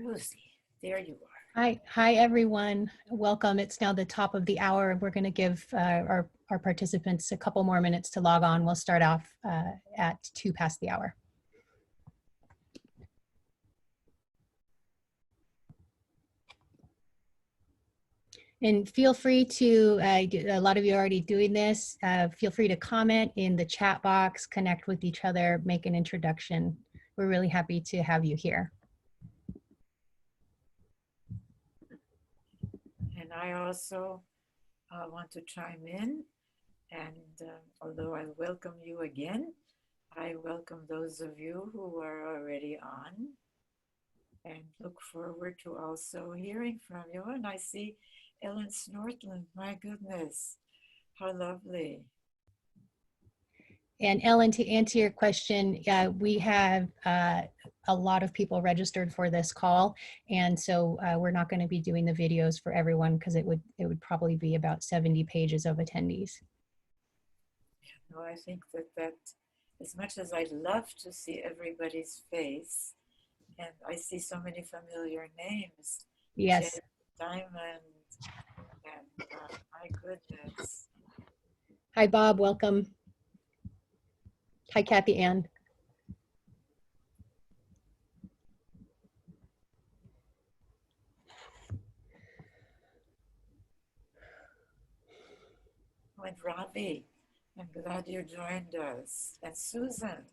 Rosie, there you are. Hi everyone. Welcome. It's now the top of the hour. We're going to give our participants a couple more minutes to log on. We'll start off at 2 past the hour. And feel free to, a lot of you are already doing this, feel free to comment in the chat box, connect with each other, make an introduction. We're really happy to have you here. And I also want to chime in, and although I welcome you again, I welcome those of you who are already on and look forward to also hearing from you. And I see Ellen Snortland, my goodness, how lovely. And Ellen, to answer your question, we have a lot of people registered for this call, and so we're not going to be doing the videos for everyone because it would probably be about 70 pages of attendees. No, I think that as much as I'd love to see everybody's face, and I see so many familiar names. Yes. Jen, Diamond, and my goodness. Hi, Bob. Welcome. Hi, Kathy Ann. And Ravi, I'm glad you joined us. And Susan,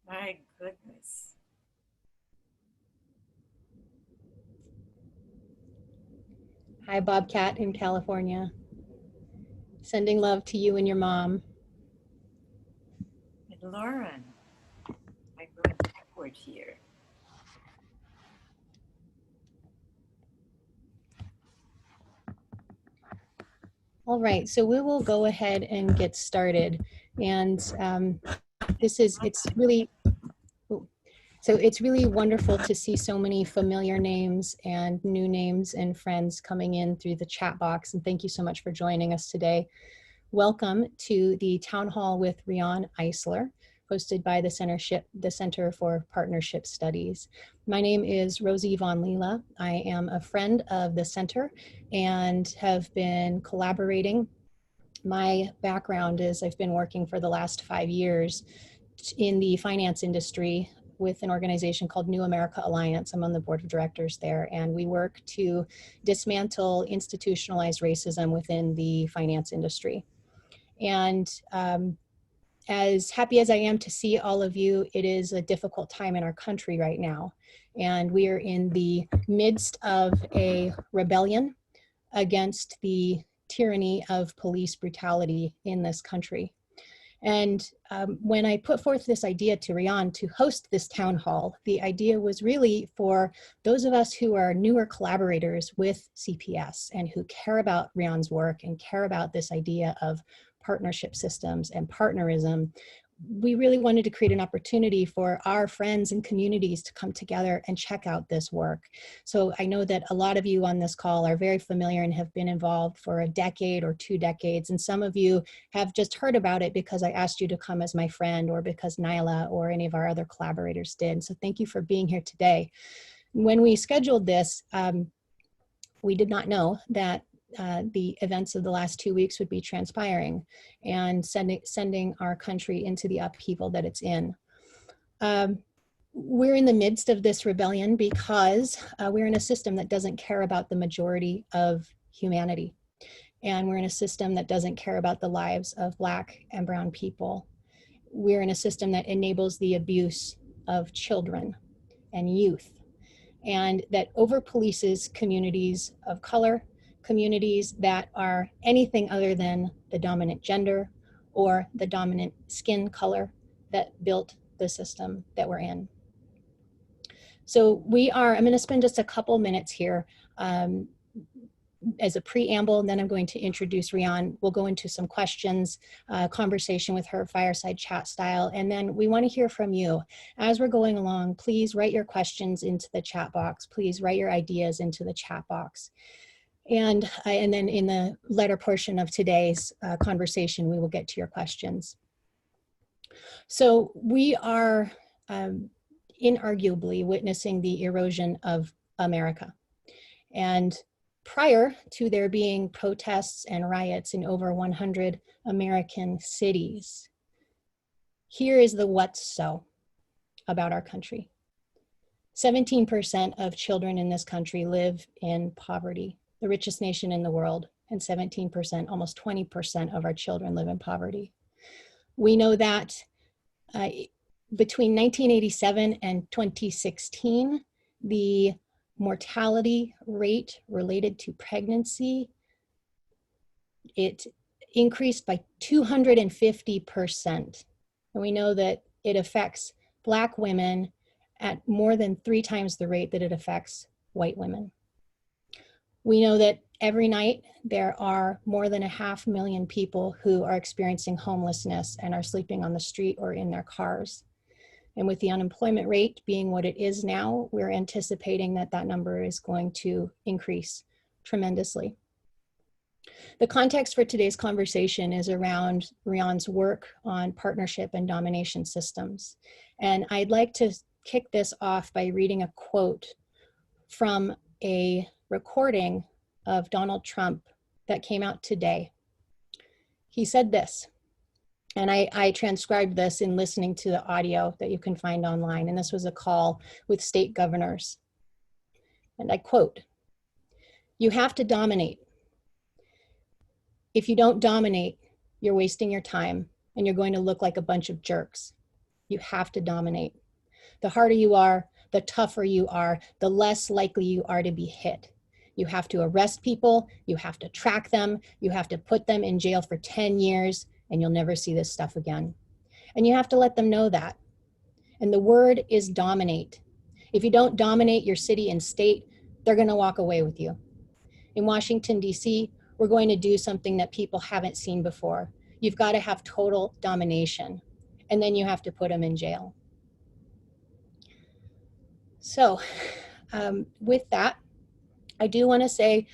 my goodness. Hi, Bobcat in California. Sending love to you and your mom. And Lauren, I'm going backward here. All right, so we will go ahead and get started. And it's really wonderful to see so many familiar names and new names and friends coming in through the chat box. And thank you so much for joining us today. Welcome to the Town Hall with Riane Eisler, hosted by the Center for Partnership Studies. My name is Rosie von Lila. I am a friend of the center and have been collaborating. My background is I've been working for the last 5 years in the finance industry with an organization called New America Alliance. I'm on the board of directors there, and we work to dismantle institutionalized racism within the finance industry. And as happy as I am to see all of you, it is a difficult time in our country right now. And we are in the midst of a rebellion against the tyranny of police brutality in this country. And when I put forth this idea to Riane to host this town hall, the idea was really for those of us who are newer collaborators with CPS and who care about Riane's work and care about this idea of partnership systems and partnerism. We really wanted to create an opportunity for our friends and communities to come together and check out this work. So I know that a lot of you on this call are very familiar and have been involved for a decade or 2 decades. And some of you have just heard about it because I asked you to come as my friend or because Lila or any of our other collaborators did. So thank you for being here today. When we scheduled this, we did not know that the events of the last 2 weeks would be transpiring and sending our country into the upheaval that it's in. We're in the midst of this rebellion because we're in a system that doesn't care about the majority of humanity. And we're in a system that doesn't care about the lives of Black and brown people. We're in a system that enables the abuse of children and youth, and that over-polices communities of color, communities that are anything other than the dominant gender or the dominant skin color that built the system that we're in. So I'm going to spend just a couple minutes here as a preamble, and then I'm going to introduce Riane. We'll go into some questions, conversation with her, fireside chat style, and then we want to hear from you. As we're going along, please write your questions into the chat box. Please write your ideas into the chat box. And then in the latter portion of today's conversation, we will get to your questions. So we are inarguably witnessing the erosion of America. And prior to there being protests and riots in over 100 American cities, here is the what's so about our country. 17% of children in this country live in poverty, the richest nation in the world, and 17%, almost 20% of our children live in poverty. We know that between 1987 and 2016, the mortality rate related to pregnancy, it increased by 250%. And we know that it affects Black women at more than 3 times the rate that it affects white women. We know that every night there are more than 500,000 people who are experiencing homelessness and are sleeping on the street or in their cars. And with the unemployment rate being what it is now, we're anticipating that that number is going to increase tremendously. The context for today's conversation is around Riane's work on partnership and domination systems. And I'd like to kick this off by reading a quote from a recording of Donald Trump that came out today. He said this, and I transcribed this in listening to the audio that you can find online, and this was a call with state governors. And I quote, "You have to dominate. If you don't dominate, you're wasting your time and you're going to look like a bunch of jerks. You have to dominate. The harder you are, the tougher you are, the less likely you are to be hit. You have to arrest people, you have to track them, you have to put them in jail for 10 years, and you'll never see this stuff again. And you have to let them know that. And the word is dominate. If you don't dominate your city and state, they're going to walk away with you. In Washington, D.C., we're going to do something that people haven't seen before. You've got to have total domination, and then you have to put them in jail." So with that, I do want to say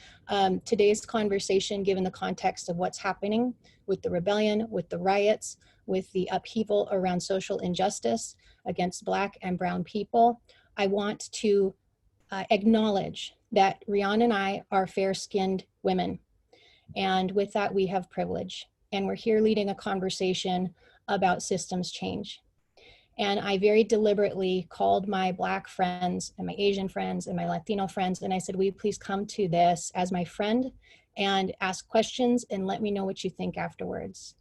today's conversation, given the context of what's happening with the rebellion, with the riots, with the upheaval around social injustice against Black and brown people, I want to acknowledge that Riane and I are fair-skinned women. And with that, we have privilege. And we're here leading a conversation about systems change. And I very deliberately called my Black friends and my Asian friends and my Latino friends, and I said, will you please come to this as my friend and ask questions and let me know what you think afterwards.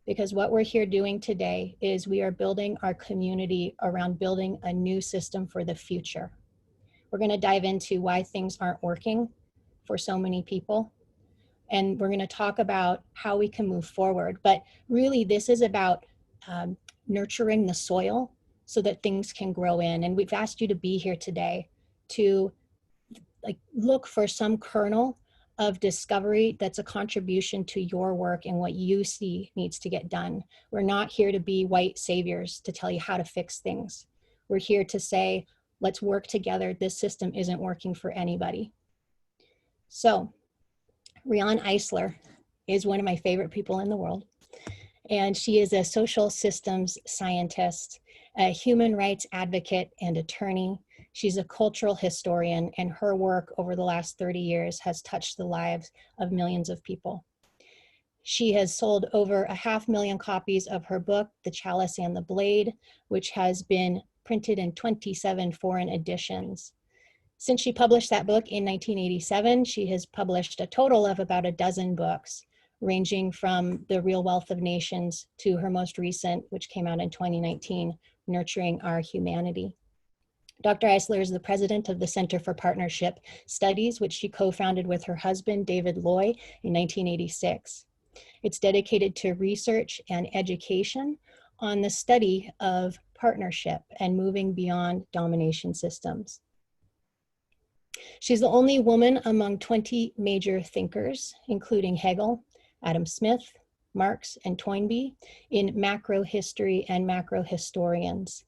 Because what we're here doing today is we are building our community around building a new system for the future. We're going to dive into why things aren't working for so many people. And we're going to talk about how we can move forward. But really, this is about nurturing the soil so that things can grow in. And we've asked you to be here today to look for some kernel of discovery that's a contribution to your work and what you see needs to get done. We're not here to be white saviors to tell you how to fix things. We're here to say, let's work together. This system isn't working for anybody. So Riane Eisler is one of my favorite people in the world. And she is a social systems scientist, a human rights advocate and attorney. She's a cultural historian, and her work over the last 30 years has touched the lives of millions of people. She has sold over 500,000 copies of her book, The Chalice and the Blade, which has been printed in 27 foreign editions. Since she published that book in 1987, she has published a total of about a dozen books, ranging from The Real Wealth of Nations to her most recent, which came out in 2019, Nurturing Our Humanity. Dr. Eisler is the president of the Center for Partnership Studies, which she co-founded with her husband, David Loy, in 1986. It's dedicated to research and education on the study of partnership and moving beyond domination systems. She's the only woman among 20 major thinkers, including Hegel, Adam Smith, Marx, and Toynbee, in macro history and macro historians,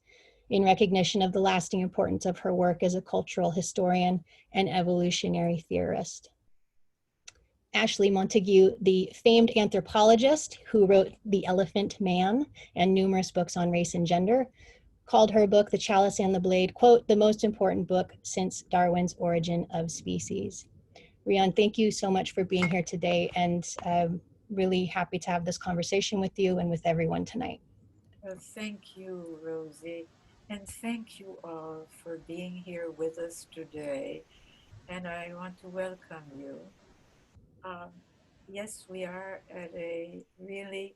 in recognition of the lasting importance of her work as a cultural historian and evolutionary theorist. Ashley Montague, the famed anthropologist who wrote The Elephant Man and numerous books on race and gender, called her book, The Chalice and the Blade, quote, the most important book since Darwin's Origin of Species. Riane, thank you so much for being here today, and really happy to have this conversation with you and with everyone tonight. Well, thank you, Rosie, and thank you all for being here with us today. And I want to welcome you. Um, yes, we are at a really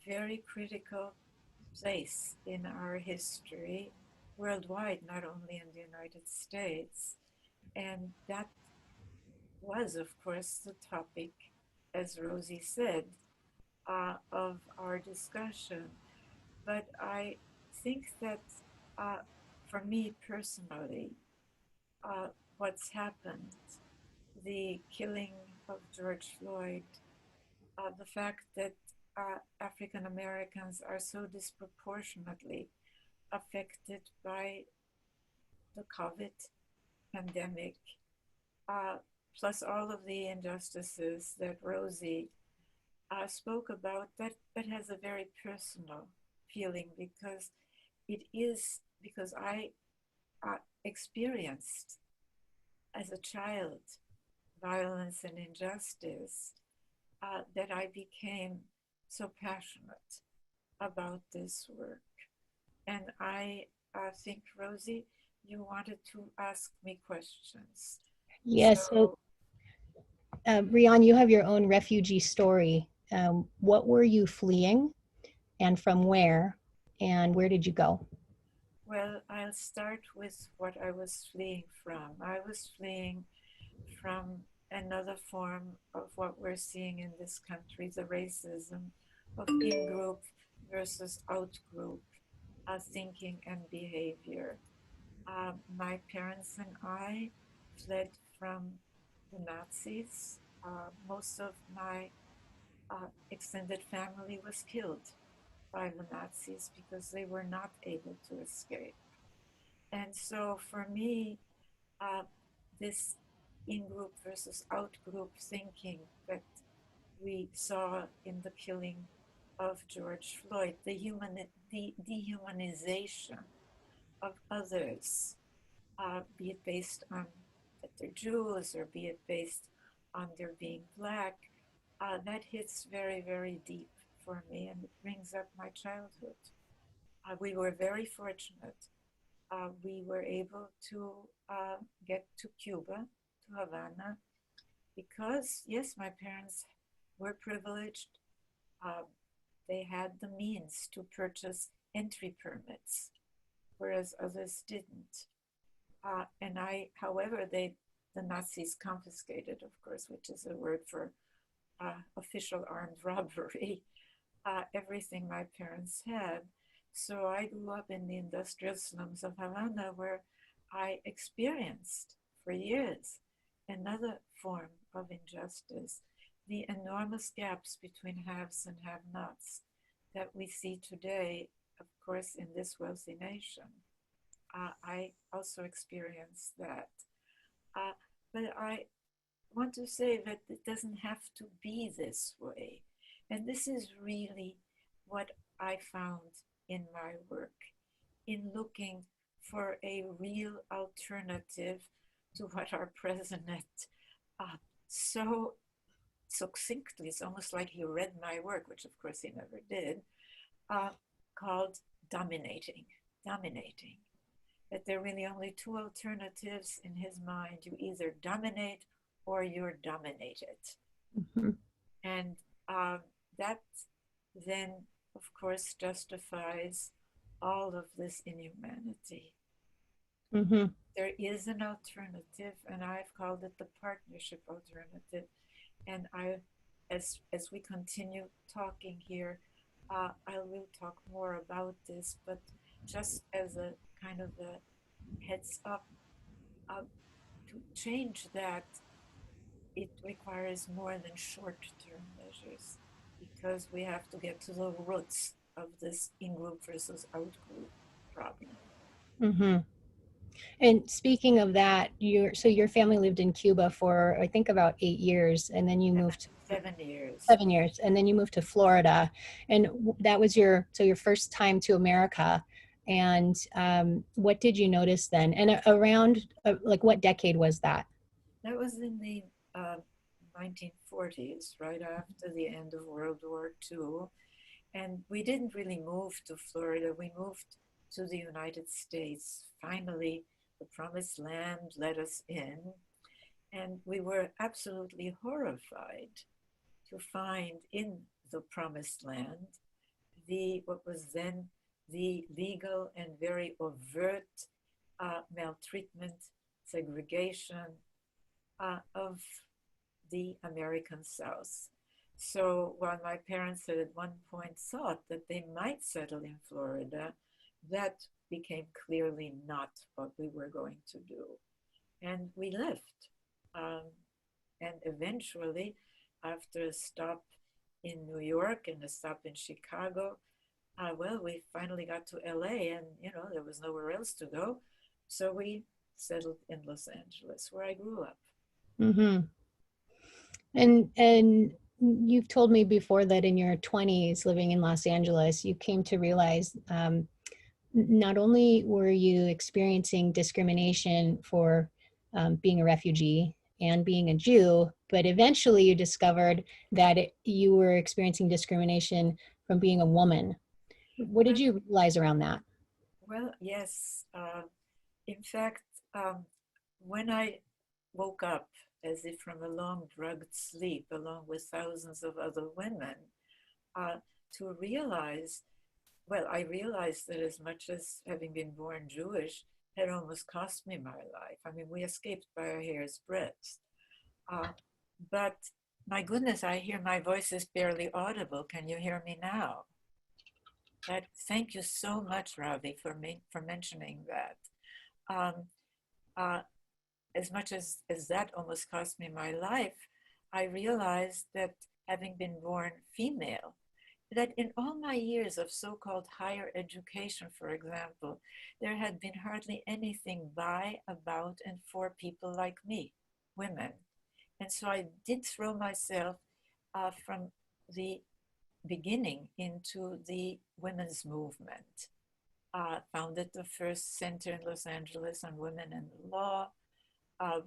very critical place in our history worldwide, not only in the United States. And that was, of course, the topic, as Rosie said, of our discussion. But I think that uh, for me personally, uh, what's happened, the killing of George Floyd, the fact that African Americans are so disproportionately affected by the COVID pandemic, uh, plus all of the injustices that Rosie spoke about, that has a very personal feeling because it is because I experienced as a child violence and injustice that I became so passionate about this work. And I think, Rosie, you wanted to ask me questions. Yes, so So, Riane, you have your own refugee story. What were you fleeing and from where, and where did you go? well, I'll start with what I was fleeing from. I was fleeing from another form of what we're seeing in this country, the racism of in-group versus out-group thinking and behavior. My parents and I fled from the Nazis. Most of my extended family was killed by the Nazis because they were not able to escape. And so for me, uh, this in group versus out group thinking that we saw in the killing of George Floyd, the dehumanization of others, be it based on that they're Jews or be it based on their being black, that hits very, very deep for me and it brings up my childhood. We were very fortunate. We were able to get to Cuba, to Havana, because, yes, my parents were privileged. Uh, they had the means to purchase entry permits, whereas others didn't. And however, the Nazis confiscated, of course, which is a word for official armed robbery, everything my parents had. So I grew up in the industrial slums of Havana where I experienced for years another form of injustice, the enormous gaps between haves and have nots that we see today, of course, in this wealthy nation. I also experienced that. Uh, but I want to say that it doesn't have to be this way. And this is really what I found in my work, in looking for a real alternative to what our president so succinctly, it's almost like he read my work, which of course he never did, uh, called dominating. Dominating. That there are really only two alternatives in his mind. You either dominate or you're dominated. Mm-hmm. And that then, of course, justifies all of this inhumanity. Mm-hmm. There is an alternative, and I've called it the partnership alternative. And as we continue talking here, I will talk more about this. But just as a kind of a heads up, uh, to change that, it requires more than short-term measures because we have to get to the roots of this in-group versus out-group problem. Mm-hmm. And speaking of that, your family lived in Cuba for I think about 8 years, and then you moved 7 years. 7 years, and then you moved to Florida, and that was your first time to America. And what did you notice then? And around like what decade was that? That was in the 1940s, right after the end of World War II. And we didn't really move to Florida. We moved to the United States. Finally, the promised land let us in. And we were absolutely horrified to find in the promised land what was then the legal and very overt maltreatment, segregation of the American South. So while my parents had at one point thought that they might settle in Florida, that became clearly not what we were going to do. And we left. Um, and eventually, after a stop in New York and a stop in Chicago, well, we finally got to LA, and there was nowhere else to go. So we settled in Los Angeles, where I grew up. Mm-hmm. And you've told me before that in your 20s living in Los Angeles, you came to realize not only were you experiencing discrimination for being a refugee and being a Jew, but eventually you discovered that you were experiencing discrimination from being a woman. What did Well, you realize around that? well, yes. In fact, um, when I woke up as if from a long drugged sleep, along with thousands of other women, uh, to realize, well, I realized that as much as having been born Jewish had almost cost me my life. I mean, we escaped by a hair's breadth. Uh, but my goodness, I hear my voice is barely audible. Can you hear me now? Thank you so much, Ravi, for mentioning that. Um, uh, as much as that almost cost me my life, I realized that having been born female, that in all my years of so-called higher education, for example, there had been hardly anything by, about, and for people like me, women. And so I did throw myself from the beginning into the women's movement. Founded the first center in Los Angeles on women and law,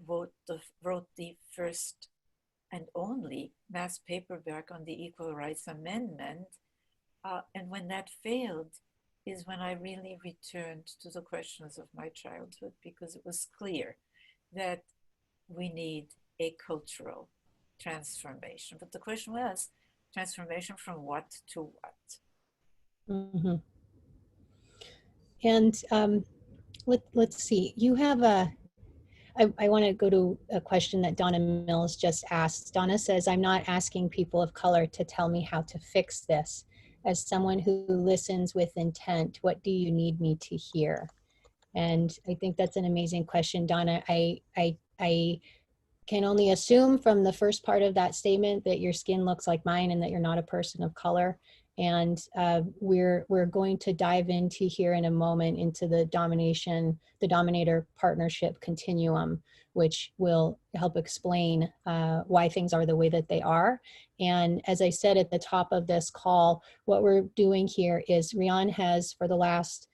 wrote the first and only mass paperback on the Equal Rights Amendment. And when that failed, is when I really returned to the questions of my childhood, because it was clear that we need a cultural transformation. But the question was, transformation from what to what? Mm-hmm. And let's see, you have I want to go to a question that Donna Mills just asked. Donna says, I'm not asking people of color to tell me how to fix this. As someone who listens with intent, what do you need me to hear? And I think that's an amazing question, Donna. I can only assume from the first part of that statement that your skin looks like mine and that you're not a person of color. And we're going to dive into here in a moment into the dominator partnership continuum, which will help explain why things are the way that they are. And as I said at the top of this call, what we're doing here is Riane has for the last,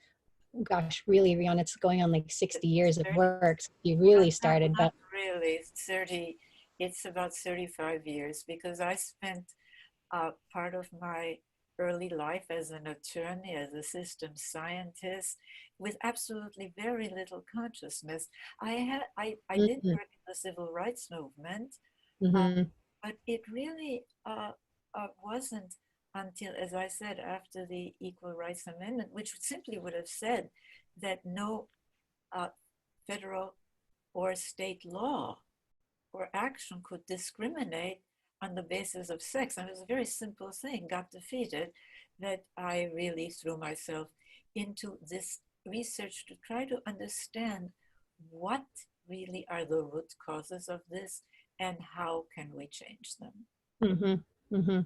gosh, really, Riane, it's going on like 60 years of 30, work. You well, really started, not but really. 30, it's about 35 years, because I spent part of my early life as an attorney, as a systems scientist, with absolutely very little consciousness. I did mm-hmm, work in the civil rights movement, uh, mm-hmm, but it really wasn't until, as I said, after the Equal Rights Amendment, which simply would have said that no uh, federal or state law or action could discriminate on the basis of sex. And it was a very simple thing, got defeated, that I really threw myself into this research to try to understand what really are the root causes of this and how can we change them. mm-hmm, mm-hmm.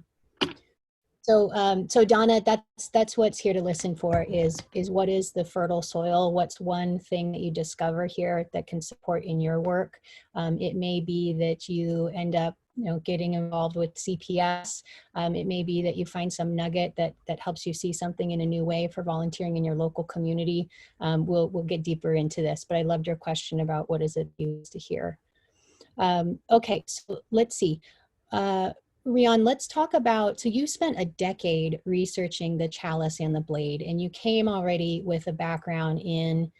So Donna, that's what's here to listen for is what is the fertile soil? What's one thing that you discover here that can support in your work? It may be that you end up, getting involved with CPS. It may be that you find some nugget that helps you see something in a new way for volunteering in your local community. We'll get deeper into this, but I loved your question about what is it you used to hear. Okay, so let's see. Riane, let's talk about, so you spent a decade researching the chalice and the blade, and you came already with a background in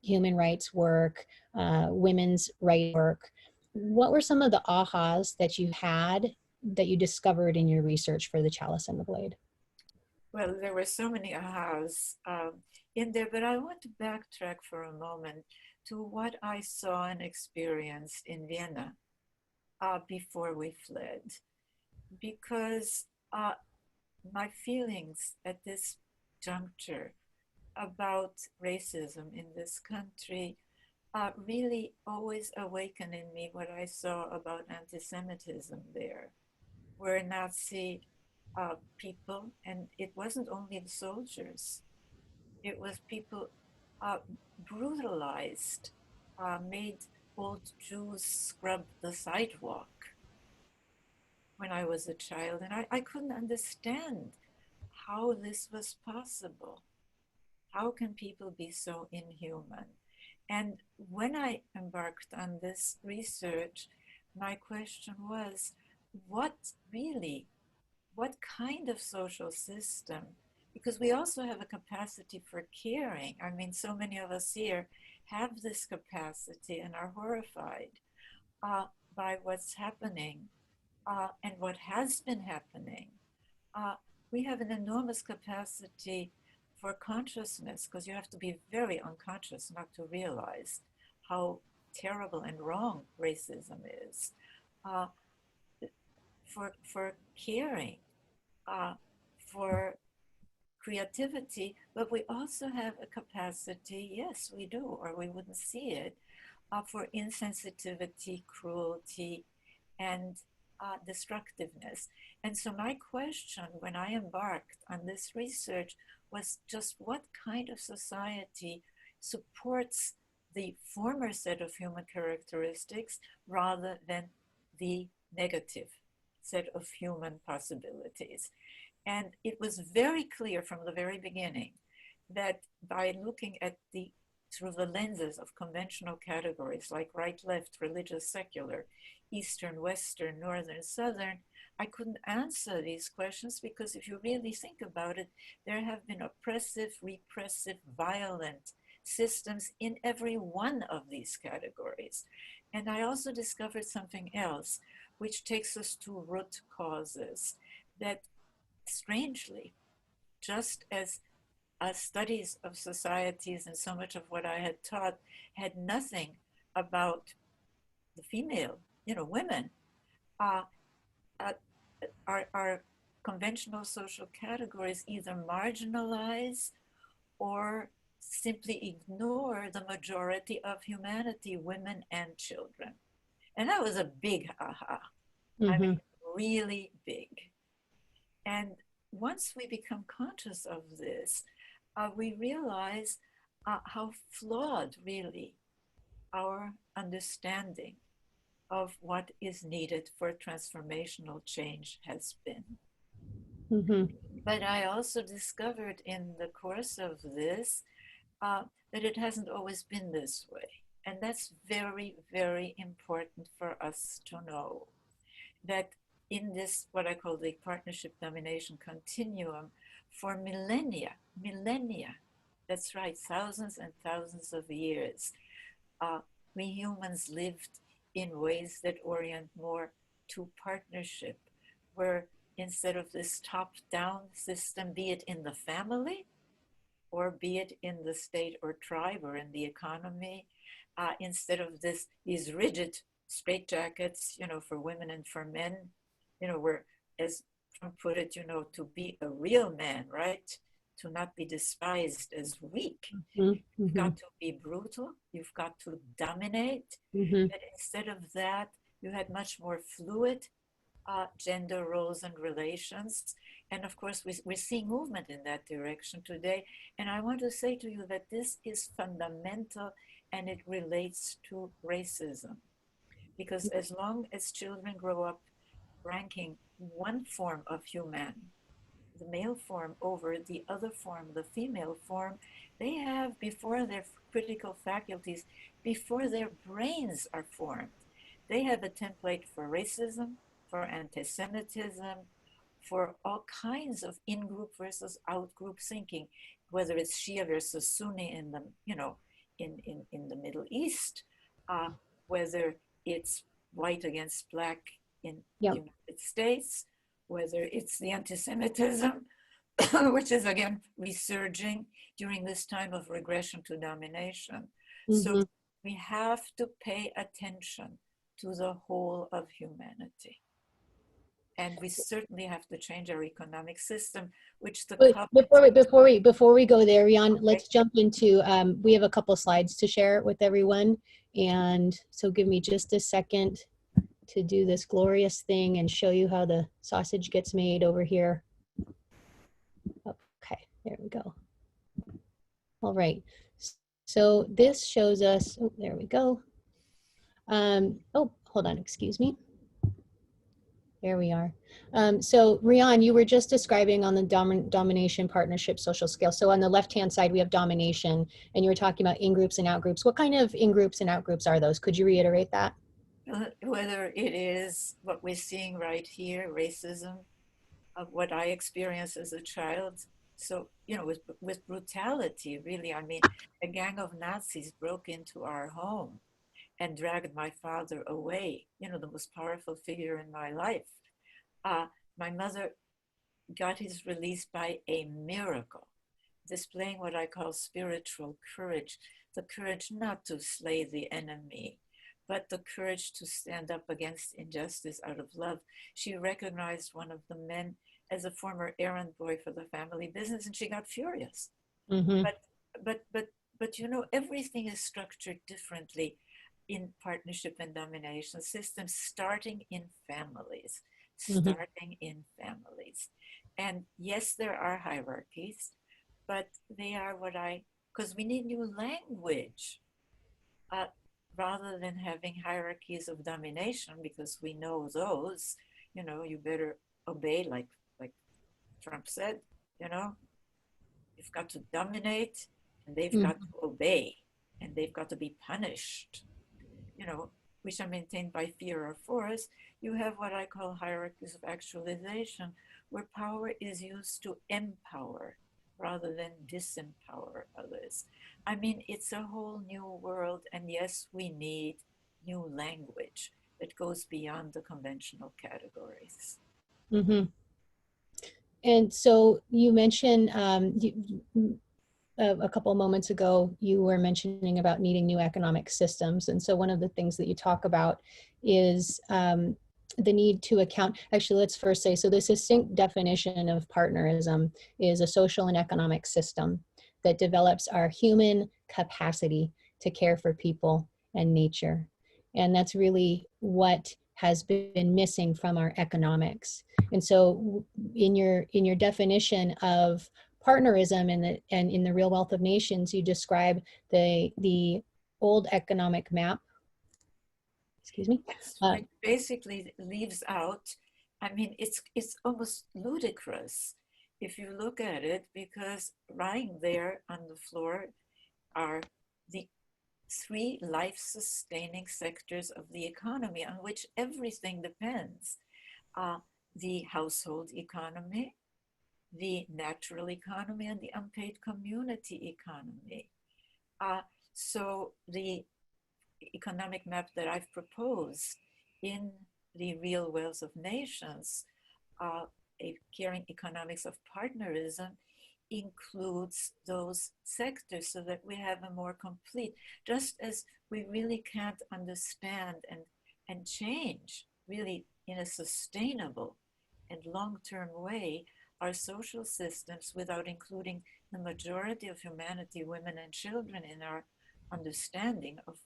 human rights work, women's rights work. What were some of the ahas that you had that you discovered in your research for the chalice and the blade? Well, there were so many ahas in there, but I want to backtrack for a moment to what I saw and experienced in Vienna before we fled, because my feelings at this juncture about racism in this country really always awaken in me what I saw about anti-Semitism there, where Nazi people, and it wasn't only the soldiers, it was people uh, brutalized, made old Jews scrub the sidewalk when I was a child, and I couldn't understand how this was possible. How can people be so inhuman? And when I embarked on this research, my question was, what really, what kind of social system? Because we also have a capacity for caring. I mean, so many of us here have this capacity and are horrified by what's happening and what has been happening. Uh, we have an enormous capacity for consciousness because you have to be very unconscious not to realize how terrible and wrong racism is. Uh, for caring, for creativity, but we also have a capacity, yes, we do, or we wouldn't see it, for insensitivity, cruelty, and destructiveness. And so, my question when I embarked on this research was just what kind of society supports the former set of human characteristics rather than the negative set of human possibilities. And it was very clear from the very beginning that by looking at the through the lenses of conventional categories like right, left, religious, secular, Eastern, Western, Northern, Southern, I couldn't answer these questions because if you really think about it, there have been oppressive, repressive, violent systems in every one of these categories. And I also discovered something else, which takes us to root causes that strangely, just as studies of societies and so much of what I had taught had nothing about the female, women, uh, uh, our conventional social categories either marginalize or simply ignore the majority of humanity, women and children. And that was a big aha. I Mm-hmm. mean, really big. And once we become conscious of this, we realize how flawed really our understanding of what is needed for transformational change has been. Mm-hmm. But I also discovered in the course of this that it hasn't always been this way. And that's very, very important for us to know that in this, what I call the partnership domination continuum, for millennia, that's right, thousands and thousands of years, we humans lived in ways that orient more to partnership, where instead of this top-down system, be it in the family or be it in the state or tribe or in the economy, instead of these rigid straitjackets, for women and for men, where, as Trump put it, to be a real man, right? To not be despised as weak. Mm-hmm. You've got to be brutal. You've got to dominate. Mm-hmm. But instead of that, you had much more fluid gender roles and relations. And of course, we're seeing movement in that direction today. And I want to say to you that this is fundamental and it relates to racism. Because as long as children grow up ranking one form of human, the male form, over the other form, the female form, they have, before their critical faculties, before their brains are formed, they have a template for racism, for anti-Semitism, for all kinds of in-group versus out-group thinking, whether it's Shia versus Sunni in the, in the Middle East, uh, whether it's white against black in the Yep. United States, whether it's the anti-Semitism, which is again resurging during this time of regression to domination. So Mm-hmm. we have to pay attention to the whole of humanity. And we certainly have to change our economic system, which the But covenant. before we go there, Riane, Okay. let's jump into, we have a couple slides to share with everyone. And so give me just a second to do this glorious thing and show you how the sausage gets made over here. Okay, there we go. All right. So this shows us, oh, there we go. Oh, hold on, excuse me. There we are. So Riane, you were just describing on the domination partnership social scale. So on the left-hand side, we have domination, and you were talking about in-groups and out-groups. What kind of in-groups and out-groups are those? Could you reiterate that? Whether it is what we're seeing right here, racism, of what I experienced as a child. So, with brutality, really, I mean, a gang of Nazis broke into our home and dragged my father away, the most powerful figure in my life. Uh, my mother got his release by a miracle, displaying what I call spiritual courage, the courage not to slay the enemy, but the courage to stand up against injustice out of love. She recognized one of the men as a former errand boy for the family business, and she got furious. Mm-hmm. But but but but everything is structured differently in partnership and domination systems, starting in families, Mm-hmm. starting in families. And yes, there are hierarchies, but they are because we need new language, uh, rather than having hierarchies of domination, because we know those, you better obey, like Trump said, you know, you've got to dominate and they've got Mm-hmm. to obey and they've got to be punished, you know, which are maintained by fear or force. You have what I call hierarchies of actualization, where power is used to empower rather than disempower others. I mean, it's a whole new world, and yes, we need new language that goes beyond the conventional categories. Mm-hmm. And so you mentioned a couple of moments ago, you were mentioning about needing new economic systems. And so one of the things that you talk about is the need to account. Actually, let's first say, so the succinct definition of partnerism is a social and economic system that develops our human capacity to care for people and nature. And that's really what has been missing from our economics. And so in your definition of partnerism and in the real wealth of nations, you describe the old economic map, excuse me. Yes, which basically leaves out, I mean, it's almost ludicrous if you look at it, because lying there on the floor are the three life-sustaining sectors of the economy on which everything depends. Uh, the household economy, the natural economy, and the unpaid community economy. Uh, so the economic map that I've proposed in the real wealth of nations, a caring economics of partnerism, includes those sectors so that we have a more complete, just as we really can't understand and change really in a sustainable and long-term way our social systems without including the majority of humanity, women and children, in our understanding of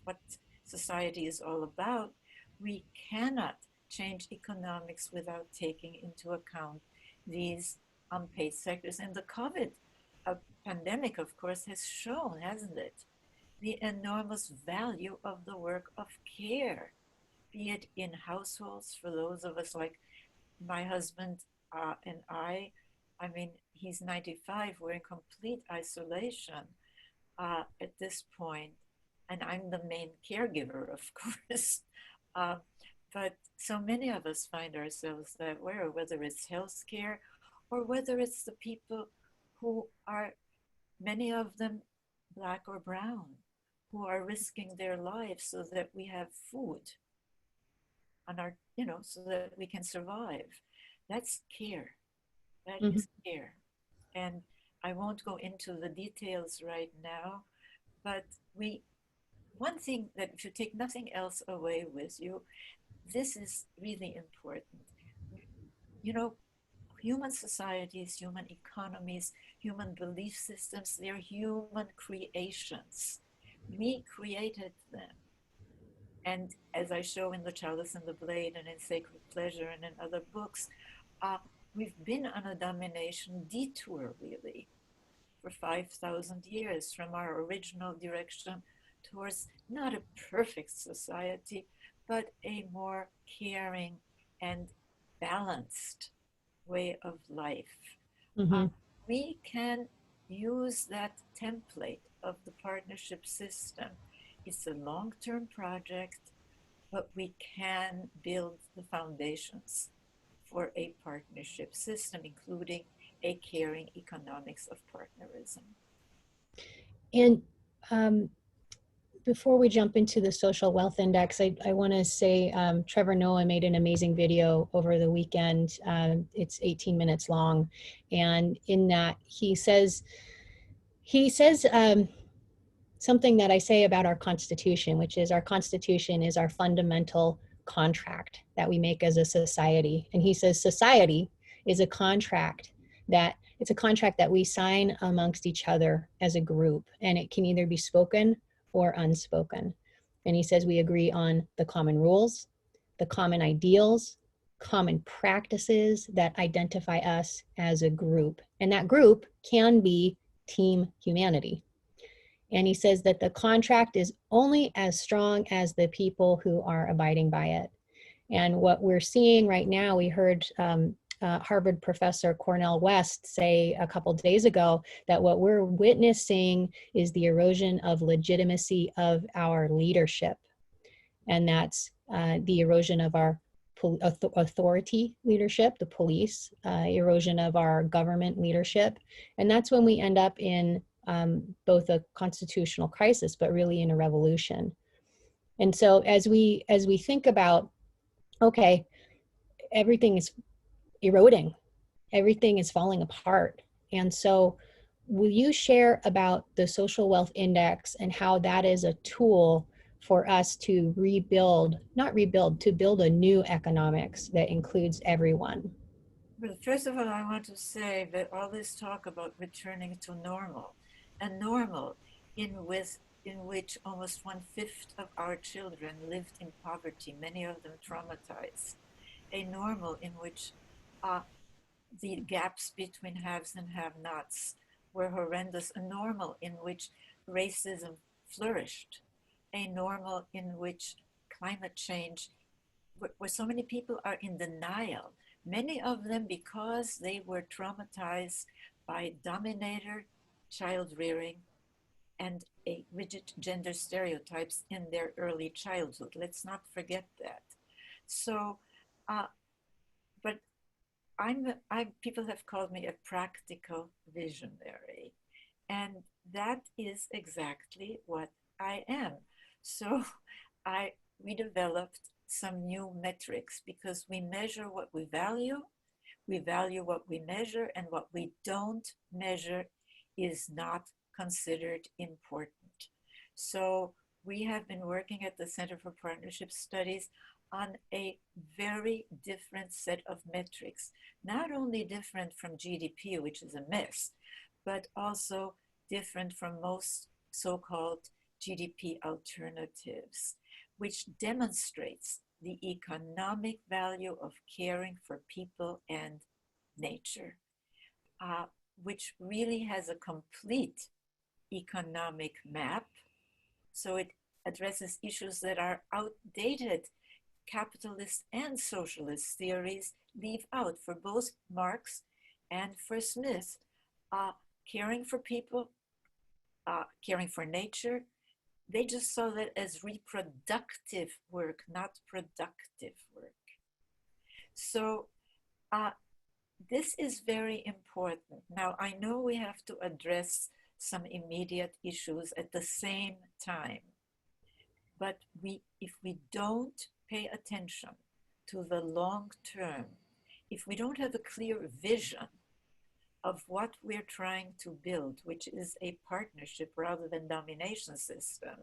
what society is all about. We cannot change economics without taking into account these unpaid sectors. And the COVID pandemic, of course, has shown, hasn't it, the enormous value of the work of care, be it in households for those of us like my husband and I mean, he's 95, we're in complete isolation at this point, and I'm the main caregiver, of course. Uh, but so many of us find ourselves that way, or whether it's healthcare or whether it's the people who are, many of them, black or brown, who are risking their lives so that we have food on our, so that we can survive. That's care. That Mhm. is care. And I won't go into the details right now, but one thing that if you take nothing else away with you, this is really important. You know, human societies, human economies, human belief systems, they're human creations. We created them. And as I show in The Chalice and the Blade and in Sacred Pleasure and in other books, uh, we've been on a domination detour, really, for 5,000 years from our original direction towards not a perfect society, but a more caring and balanced way of life. Uh, Mhm. we can use that template of the partnership system. It's a long term project, but we can build the foundations for a partnership system, including a caring economics of partnerism. And before we jump into the social wealth index, I want to say Trevor Noah made an amazing video over the weekend. It's 18 minutes long, and in that he says something that I say about our Constitution, which is our Constitution is our fundamental contract that we make as a society. And he says society is a contract that it's a contract that we sign amongst each other as a group, and it can either be spoken or unspoken. And he says we agree on the common rules, the common ideals, common practices that identify us as a group. And that group can be team humanity. And he says that the contract is only as strong as the people who are abiding by it. And what we're seeing right now, we heard Harvard professor Cornel West say a couple of days ago that what we're witnessing is the erosion of legitimacy of our leadership. And that's the erosion of our authority leadership, the police, erosion of our government leadership. And that's when we end up in both a constitutional crisis, but really in a revolution. And so as we think about, okay, everything is eroding, everything is falling apart. And so will you share about the social wealth index and how that is a tool for us to rebuild, not rebuild, to build a new economics that includes everyone? Well, first of all, I want to say that all this talk about returning to normal, a normal in which almost one-fifth of our children lived in poverty, many of them traumatized, a normal in which uh, the gaps between haves and have-nots were horrendous, a normal in which racism flourished, a normal in which climate change, where so many people are in denial, many of them because they were traumatized by dominator child rearing and a rigid gender stereotypes in their early childhood. Let's not forget that. So, uh, but people have called me a practical visionary, and that is exactly what I am. So, I we developed some new metrics because we measure what we value what we measure, and what we don't measure is not considered important. So we have been working at the Center for Partnership Studies on a very different set of metrics, not only different from GDP, which is a mess, but also different from most so-called GDP alternatives. which demonstrates the economic value of caring for people and nature, which really has a complete economic map. So it addresses issues that are outdated. Capitalist and socialist theories leave out for both Marx and for Smith. Caring for people, caring for nature, they just saw that as reproductive work, not productive work. So this is very important. Now, I know we have to address some immediate issues at the same time, but if we don't pay attention to the long term, if we don't have a clear vision of what we're trying to build, which is a partnership rather than domination system,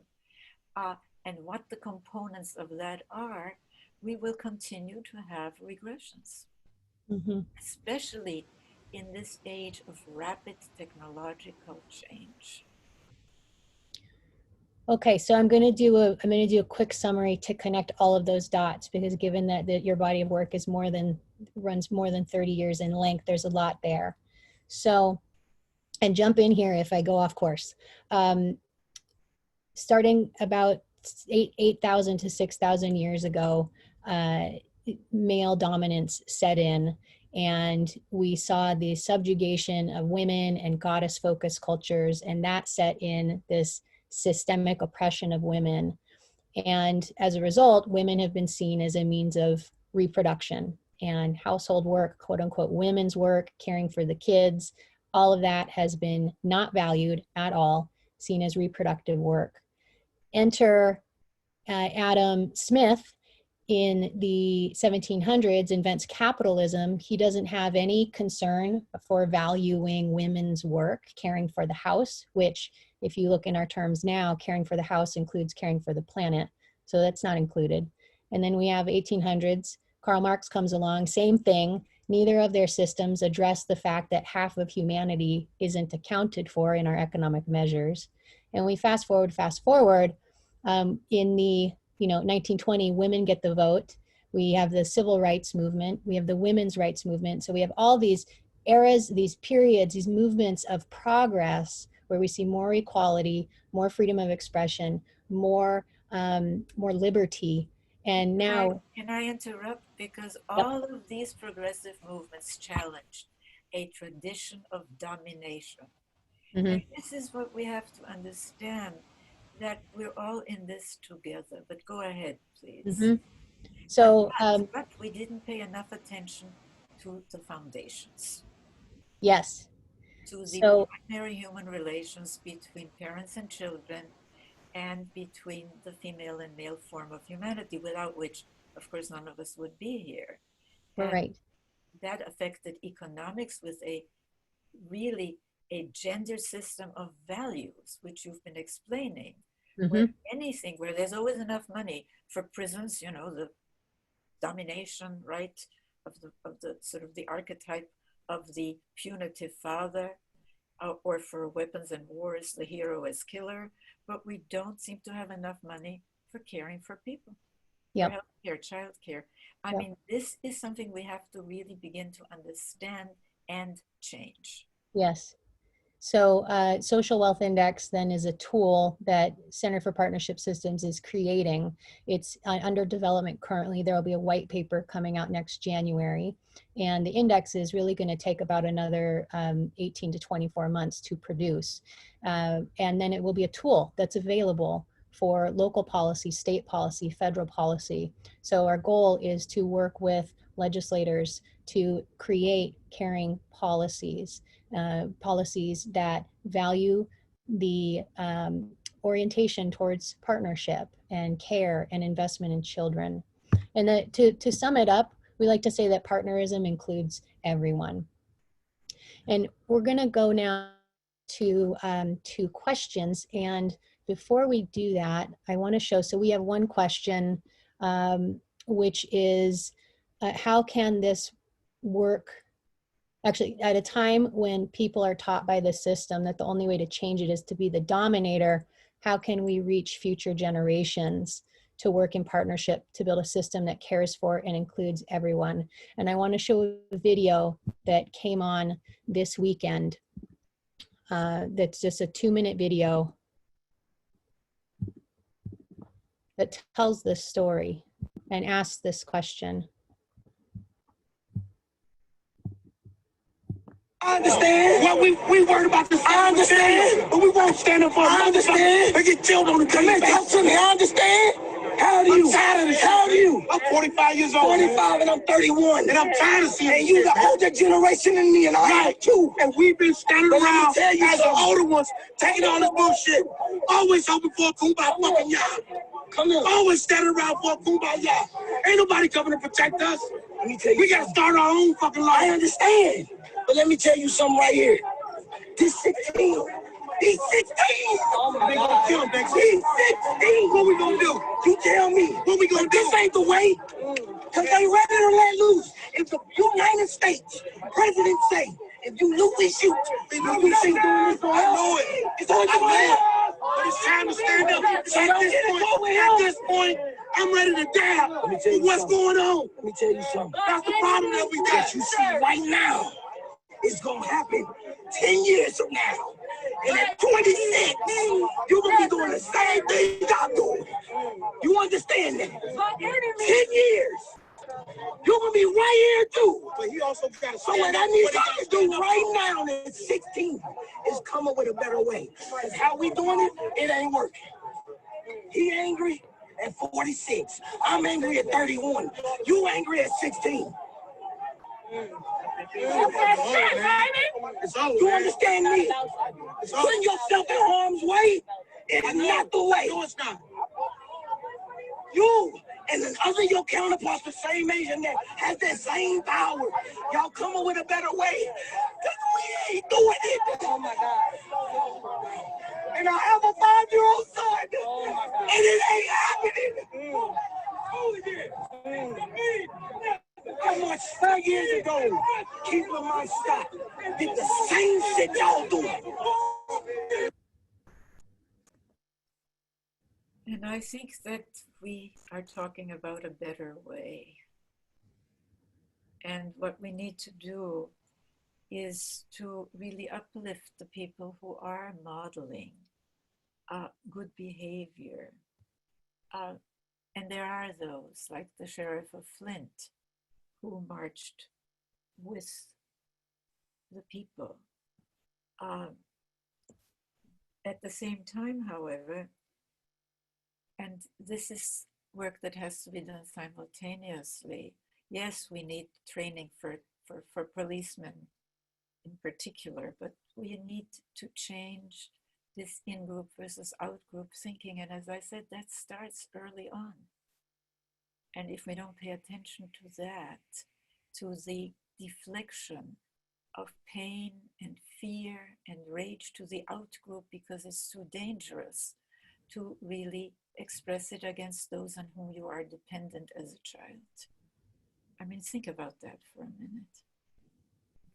and what the components of that are, we will continue to have regressions, especially in this age of rapid technological change. Okay, so I'm going to do a quick summary to connect all of those dots, because given that your body of work is runs more than 30 years in length, there's a lot there. So, and jump in here if I go off course. Starting about 8,000 to 6,000 years ago, male dominance set in, and we saw the subjugation of women and goddess-focused cultures, and that set in this systemic oppression of women. And as a result, women have been seen as a means of reproduction, and household work, quote unquote, women's work, caring for the kids, all of that has been not valued at all, seen as reproductive work. Enter Adam Smith in the 1700s, invents capitalism. He doesn't have any concern for valuing women's work, caring for the house, which if you look in our terms now, caring for the house includes caring for the planet. So that's not included. And then we have 1800s, Karl Marx comes along, same thing. Neither of their systems address the fact that half of humanity isn't accounted for in our economic measures. And we fast forward, in the 1920, women get the vote. We have the civil rights movement. We have the women's rights movement. So we have all these eras, these periods, these movements of progress where we see more equality, more freedom of expression, more liberty. And now, can I interrupt? Because yep. all of these progressive movements challenged a tradition of domination. And this is what we have to understand, that we're all in this together. But go ahead, please. So, but we didn't pay enough attention to the foundations. Yes. To the primary human relations between parents and children, and between the female and male form of humanity, without which, of course, none of us would be here. Right. And that affected economics with a gender system of values, which you've been explaining, where there's always enough money for prisons, the domination, right, of the sort of the archetype of the punitive father, or for weapons and wars, the hero as killer, but we don't seem to have enough money for caring for people. For healthcare, childcare. I mean, this is something we have to really begin to understand and change. Yes. So Social Wealth Index then is a tool that Center for Partnership Systems is creating. It's under development currently. There will be a white paper coming out next January. And the index is really going to take about another 18 to 24 months to produce. And then it will be a tool that's available for local policy, state policy, federal policy. So our goal is to work with legislators to create caring policies. Policies that value the orientation towards partnership and care and investment in children. And to sum it up, we like to say that partnerism includes everyone. And we're going to go now to questions. And before we do that, I want to show, so we have one question, which is, how can this work? Actually, at a time when people are taught by the system that the only way to change it is to be the dominator, how can we reach future generations to work in partnership to build a system that cares for and includes everyone. And I want to show a video that came on this weekend. That's just a 2-minute video that tells this story and asks this question. I understand. Well, we worried about this. I understand. But we won't stand up for it. I understand. They get killed on the day. Talk to me. I understand. How old are you? I'm tired of this. How old are you? I'm 45 years old. 45 and I'm 31. And I'm tired of seeing it. And you the older generation than me, and I am too. And we've been standing around as the older ones, taking all this bullshit. Always hoping for a kumbaya fucking y'all. Come on. Always standing around for a kumbaya. Ain't nobody coming to protect us. Let me tell you, we gotta start our own fucking life. I understand. But let me tell you something right here. This 16. He's 16. Oh my God. Kill him, he's 16. What we gonna do? You tell me. What we gonna do? This ain't the way. Because they ready to let loose. If the United States president say, if you loot, we shoot. We shoot doing this for us. I know it. It's on the way. But it's time to stand up. At this point, I'm ready to die. What's going on? Let me tell you something. That's the problem that we got. You see right now. It's gonna happen 10 years from now. And at 26, you're gonna be doing the same thing I'm doing. You understand that? 10 years. You're gonna be right here too. But he also got so what I need y'all to do right now at 16 is come up with a better way. Because how we doing it, it ain't working. He angry at 46. I'm angry at 31. You angry at 16. You understand me? Putting yourself in harm's way is not the way. No, it's not. You and the other your counterparts the same age and that has that same power. Y'all come up with a better way. Because we ain't doing it. Oh my God. And I have a 5-year-old son. Oh my God. And it ain't happening. Oh yeah. How much 5 years ago, keep in my stop, did the same shit y'all doing. And I think that we are talking about a better way. And what we need to do is to really uplift the people who are modeling good behavior. And there are those, like the sheriff of Flint, who marched with the people. At the same time, however, and this is work that has to be done simultaneously. Yes, we need training for policemen in particular, but we need to change this in-group versus out-group thinking. And as I said, that starts early on. And if we don't pay attention to that, to the deflection of pain and fear and rage to the out-group because it's too dangerous to really express it against those on whom you are dependent as a child. I mean, think about that for a minute.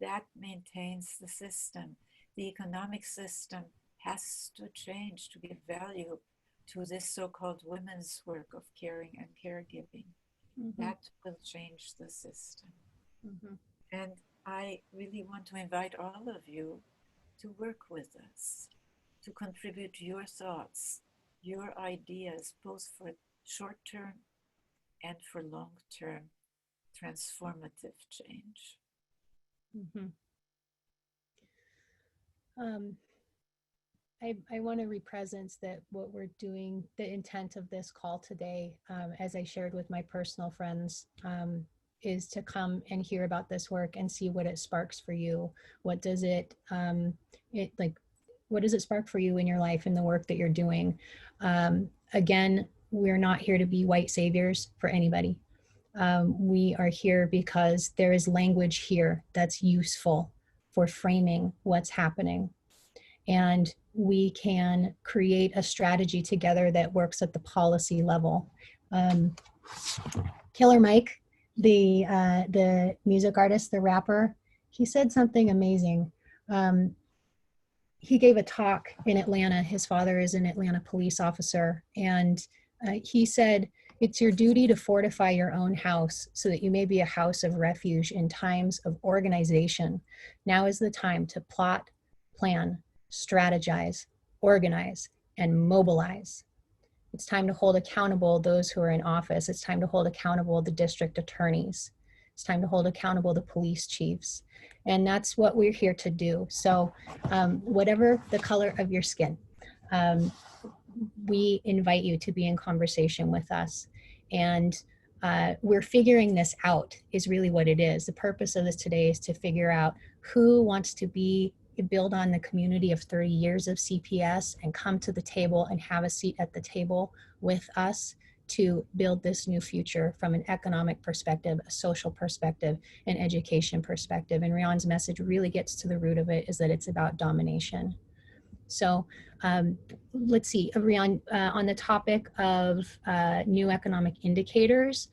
That maintains the system. The economic system has to change to give value to this so-called women's work of caring and caregiving. Mm-hmm. That will change the system. Mm-hmm. And I really want to invite all of you to work with us, to contribute your thoughts, your ideas, both for short-term and for long-term transformative change. Mm-hmm. I want to represent that what we're doing, the intent of this call today, as I shared with my personal friends, is to come and hear about this work and see what it sparks for you. What does it what does it spark for you in your life and the work that you're doing? Again, we're not here to be white saviors for anybody. We are here because there is language here that's useful for framing what's happening. And we can create a strategy together that works at the policy level. Killer Mike, the music artist, the rapper, he said something amazing. He gave a talk in Atlanta. His father is an Atlanta police officer, and He said, "It's your duty to fortify your own house so that you may be a house of refuge in times of organization. Now is the time to plot, plan, strategize, organize, and mobilize. It's time to hold accountable those who are in office. It's time to hold accountable the district attorneys. It's time to hold accountable the police chiefs." And that's what we're here to do. So whatever the color of your skin, um, we invite you to be in conversation with us. And we're figuring this out is really what it is. The purpose of this today is to figure out who wants to build on the community of 30 years of CPS and come to the table and have a seat at the table with us to build this new future from an economic perspective, a social perspective, an education perspective. And Riane's message really gets to the root of it, is that it's about domination. So let's see, Riane, on the topic of new economic indicators,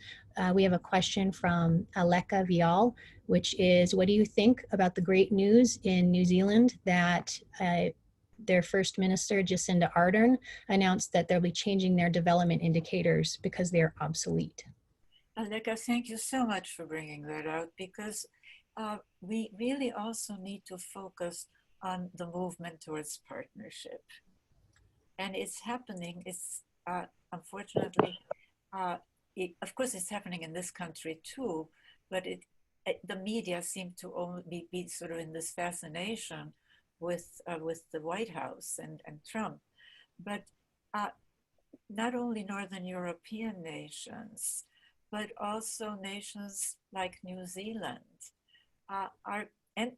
we have a question from Aleka Vial, which is, what do you think about the great news in New Zealand that their First Minister, Jacinda Ardern, announced that they'll be changing their development indicators because they're obsolete? Aleka, thank you so much for bringing that out, because we really also need to focus on the movement towards partnership. And it's happening. It's unfortunately, of course, it's happening in this country too, but the media seem to only be sort of in this fascination with the White House and Trump. But not only Northern European nations, but also nations like New Zealand are, and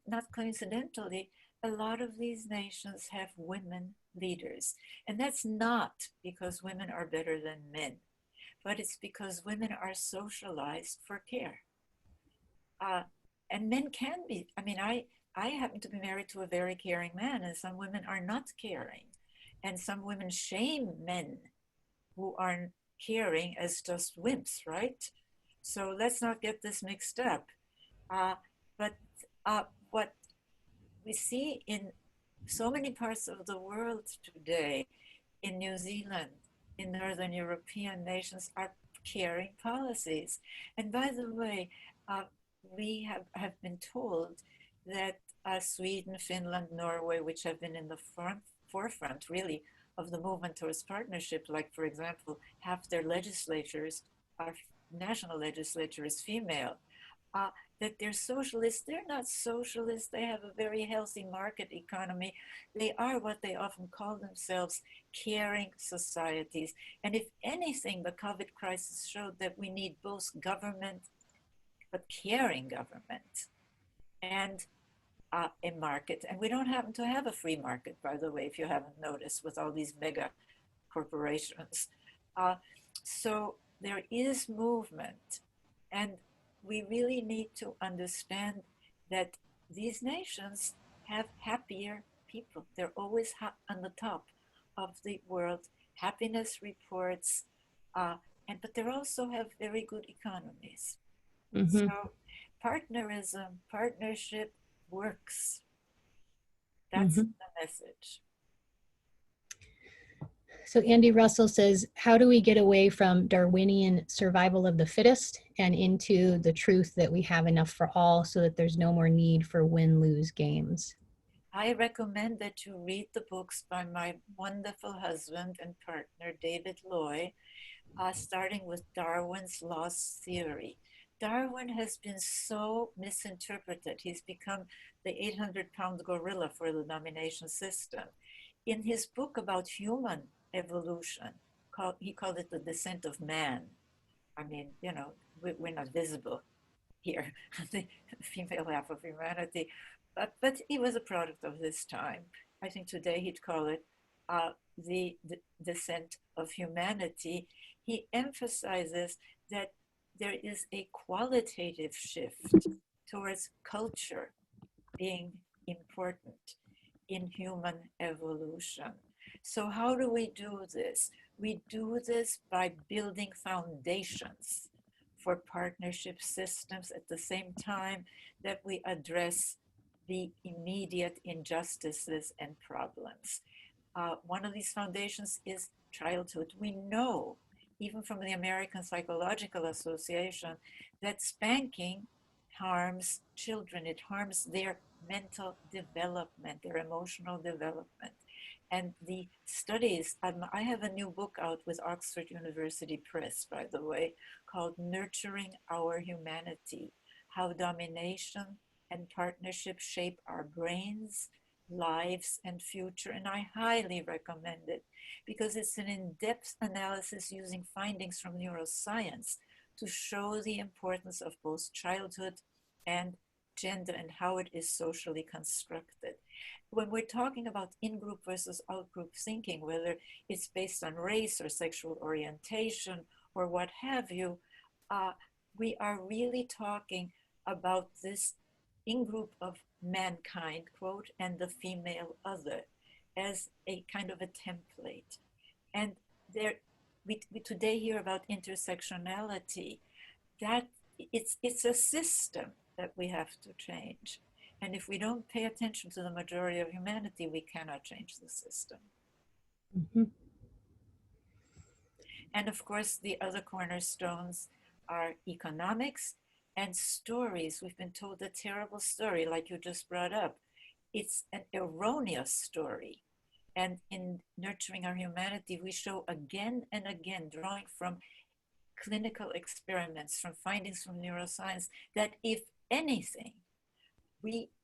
not coincidentally, a lot of these nations have women leaders. And that's not because women are better than men, but it's because women are socialized for care. And men can be, I mean, I happen to be married to a very caring man, and some women are not caring. And some women shame men who aren't caring as just wimps, right? So let's not get this mixed up. But what we see in so many parts of the world today, in New Zealand, in Northern European nations, are caring policies. And by the way, we have been told that Sweden, Finland, Norway, which have been in the forefront really of the movement towards partnership, like for example, half their legislatures, our national legislature is female, that they're socialists. They're not socialists. They have a very healthy market economy. They are what they often call themselves, caring societies. And if anything, the COVID crisis showed that we need both government, but caring government, and a market. And we don't happen to have a free market, by the way, if you haven't noticed, with all these mega corporations. So there is movement. And we really need to understand that these nations have happier people. They're always on the top of the world happiness reports, but they also have very good economies. Mm-hmm. So partnerism, partnership works. That's the message. So Andy Russell says, how do we get away from Darwinian survival of the fittest and into the truth that we have enough for all so that there's no more need for win-lose games? I recommend that you read the books by my wonderful husband and partner, David Loy, starting with Darwin's Lost Theory. Darwin has been so misinterpreted. He's become the 800-pound gorilla for the domination system. In his book about human evolution, he called it The Descent of Man. I mean, you know, we're not visible here, the female half of humanity, but he was a product of this time. I think today he'd call it the Descent of Humanity. He emphasizes that there is a qualitative shift towards culture being important in human evolution. So how do we do this? We do this by building foundations for partnership systems at the same time that we address the immediate injustices and problems. One of these foundations is childhood. We know, even from the American Psychological Association, that spanking harms children. It harms their mental development, their emotional development. And the studies, I have a new book out with Oxford University Press, by the way, called Nurturing Our Humanity: How Domination and Partnership Shape Our Brains, Lives, and Future. And I highly recommend it because it's an in-depth analysis using findings from neuroscience to show the importance of both childhood and gender and how it is socially constructed. When we're talking about in-group versus out-group thinking, whether it's based on race or sexual orientation or what have you, we are really talking about this in-group of mankind, quote, and the female other as a kind of a template. And there, we today hear about intersectionality. That it's a system that we have to change. And if we don't pay attention to the majority of humanity, we cannot change the system. Mm-hmm. And of course, the other cornerstones are economics and stories. We've been told a terrible story, like you just brought up. It's an erroneous story. And in Nurturing Our Humanity, we show again and again, drawing from clinical experiments, from findings from neuroscience, that if anything,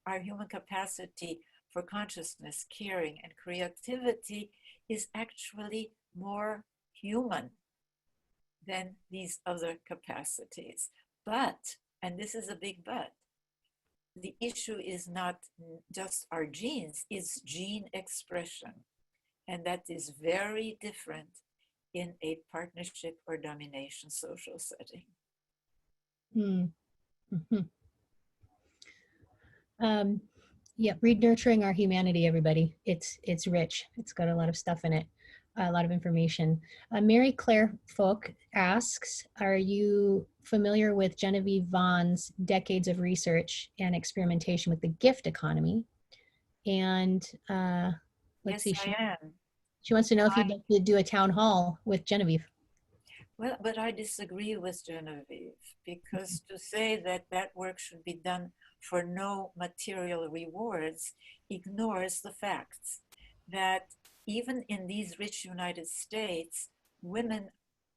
our human capacity for consciousness, caring, and creativity is actually more human than these other capacities. But, and this is a big but, the issue is not just our genes, it's gene expression. And that is very different in a partnership or domination social setting. Mm-hmm. Yeah, read Nurturing Our Humanity, everybody. It's rich. It's got a lot of stuff in it, a lot of information. Mary Claire Folk asks, are you familiar with Genevieve Vaughn's decades of research and experimentation with the gift economy? And let's see. I am. She wants to know if you'd like to do a town hall with Genevieve. Well, but I disagree with Genevieve, because to say that that work should be done for no material rewards ignores the facts that even in these rich United States, women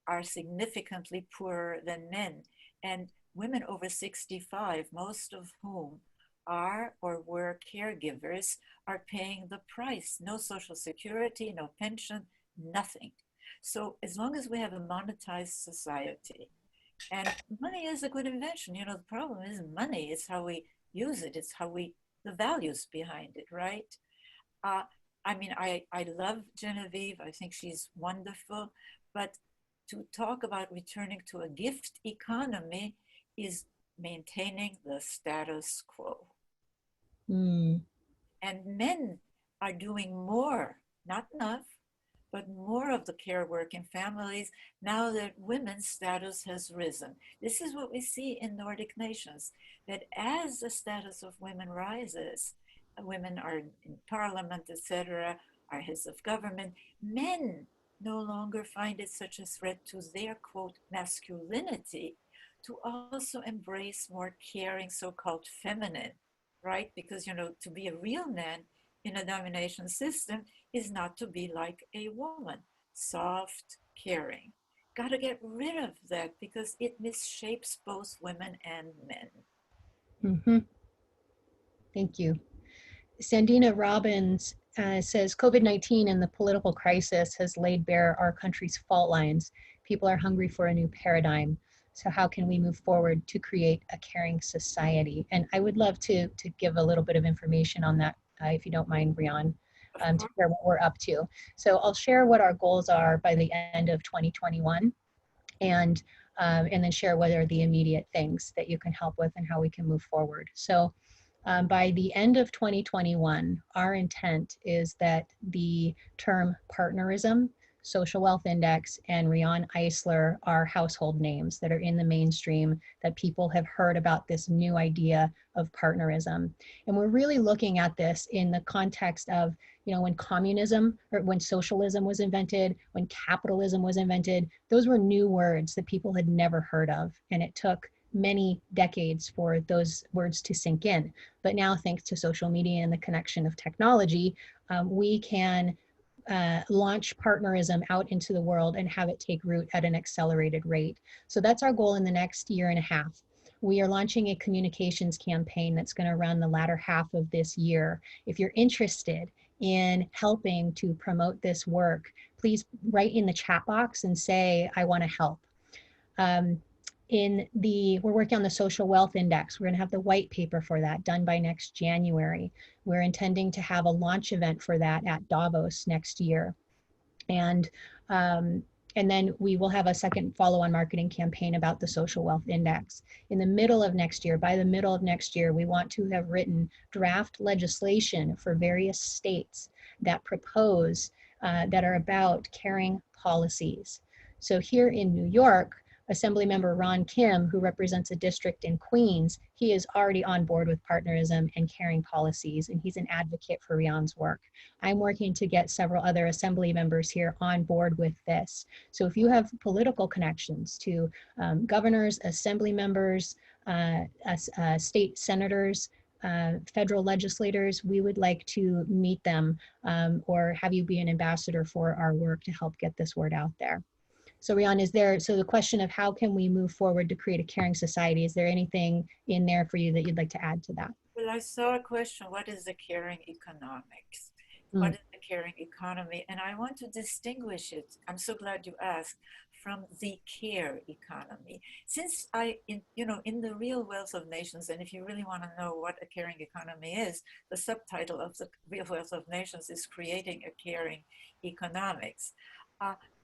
are significantly poorer than men. And women over 65, most of whom are or were caregivers, are paying the price. No Social Security, no pension, nothing. So as long as we have a monetized society, and money is a good invention, you know, the problem isn't money, it's how we use it, it's how the values behind it, right? I mean, I love Genevieve, I think she's wonderful, but to talk about returning to a gift economy is maintaining the status quo. Mm. And men are doing more, not enough, but more of the care work in families now that women's status has risen. This is what we see in Nordic nations, that as the status of women rises, women are in parliament, etc., are heads of government, men no longer find it such a threat to their, quote, masculinity to also embrace more caring, so-called feminine, right? Because, you know, to be a real man in a domination system is not to be like a woman, soft, caring. Got to get rid of that because it misshapes both women and men. Mm-hmm. Thank you. Sandina Robbins says, COVID-19 and the political crisis has laid bare our country's fault lines. People are hungry for a new paradigm. So how can we move forward to create a caring society? And I would love to give a little bit of information on that, if you don't mind, Riane, to share what we're up to. So I'll share what our goals are by the end of 2021, and then share what are the immediate things that you can help with and how we can move forward. So by the end of 2021, our intent is that the term partnerism, Social Wealth Index, and Riane Eisler are household names that are in the mainstream that people have heard about this new idea of partnerism. And we're really looking at this in the context of, you know, when communism or when socialism was invented, when capitalism was invented, those were new words that people had never heard of. And it took many decades for those words to sink in. But now, thanks to social media and the connection of technology, we can launch partnerism out into the world and have it take root at an accelerated rate. So that's our goal in the next year and a half. We are launching a communications campaign that's going to run the latter half of this year. If you're interested in helping to promote this work, please write in the chat box and say, I want to help. We're working on the Social Wealth Index. We're going to have the white paper for that done by next January. We're intending to have a launch event for that at Davos next year. And then we will have a second follow-on marketing campaign about the Social Wealth Index. In the middle of next year, by the middle of next year, we want to have written draft legislation for various states that propose, that are about caring policies. So here in New York, Assemblymember Ron Kim, who represents a district in Queens, he is already on board with partnerism and caring policies, and he's an advocate for Riane's work. I'm working to get several other assembly members here on board with this. So if you have political connections to governors, assembly members, state senators, federal legislators, we would like to meet them or have you be an ambassador for our work to help get this word out there. So Riane, so the question of how can we move forward to create a caring society, is there anything in there for you that you'd like to add to that? Well, I saw a question, what is the caring economics? What is the caring economy? And I want to distinguish it, I'm so glad you asked, from the care economy. Since in the real wealth of nations, and if you really want to know what a caring economy is, the subtitle of the real wealth of nations is creating a caring economics.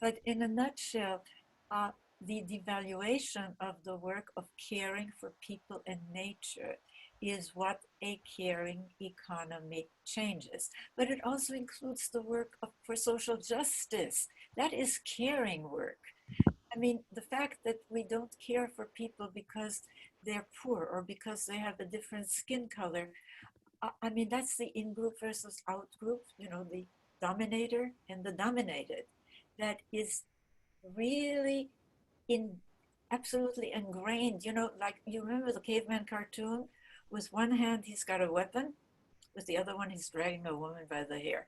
But in a nutshell, the devaluation of the work of caring for people and nature is what a caring economy changes. But it also includes the work for social justice. That is caring work. I mean, the fact that we don't care for people because they're poor or because they have a different skin color, I mean, that's the in-group versus out-group, the dominator and the dominated. That is really absolutely ingrained, like you remember the caveman cartoon? With one hand, he's got a weapon, with the other one, he's dragging a woman by the hair.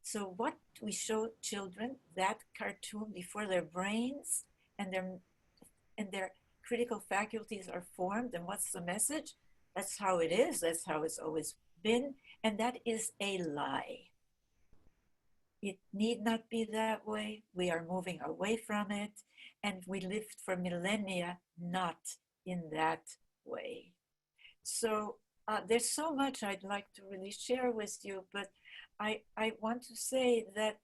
So what we show children, that cartoon, before their brains and their critical faculties are formed, and what's the message? That's how it is, that's how it's always been, and that is a lie. It need not be that way. We are moving away from it, and we lived for millennia not in that way. So there's so much I'd like to really share with you, but I want to say that